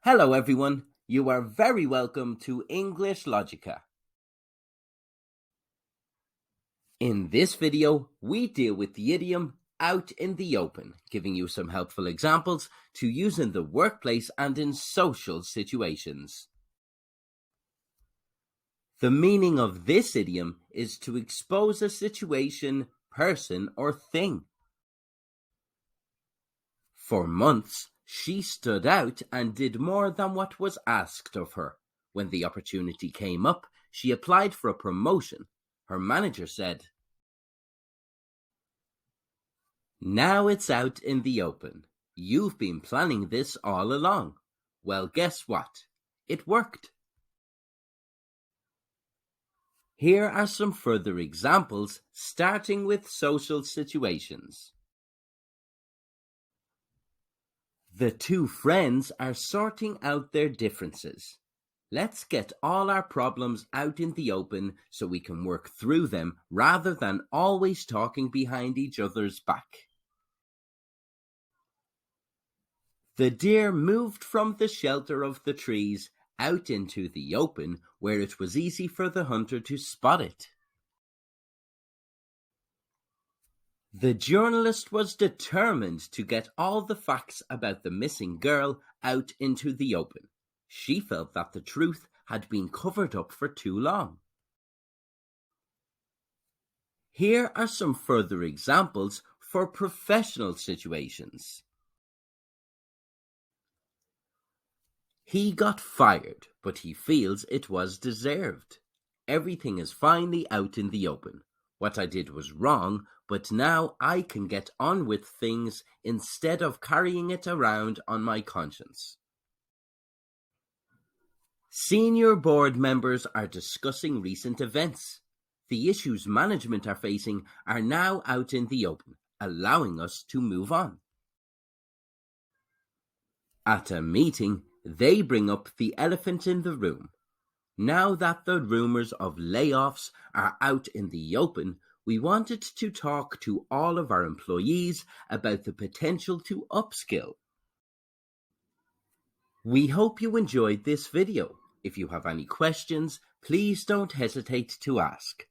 Hello everyone, you are very welcome to EnglishLogica. In this video, we deal with the idiom out in the open, giving you some helpful examples to use in the workplace and in social situations. The meaning of this idiom is to expose a situation, person, or thing. For months, she stood out and did more than what was asked of her. When the opportunity came up, she applied for a promotion. Her manager said, "Now it's out in the open. You've been planning this all along. Well, guess what? It worked." Here are some further examples, starting with social situations. The two friends are sorting out their differences. Let's get all our problems out in the open so we can work through them rather than always talking behind each other's back. The deer moved from the shelter of the trees out into the open where it was easy for the hunter to spot it. The journalist was determined to get all the facts about the missing girl out into the open. She felt that the truth had been covered up for too long. Here are some further examples for professional situations. He got fired, but he feels it was deserved. Everything is finally out in the open. What I did was wrong, but now I can get on with things instead of carrying it around on my conscience. Senior board members are discussing recent events. The issues management are facing are now out in the open, allowing us to move on. At a meeting, they bring up the elephant in the room. Now that the rumors of layoffs are out in the open, we wanted to talk to all of our employees about the potential to upskill. We hope you enjoyed this video. If you have any questions, please don't hesitate to ask.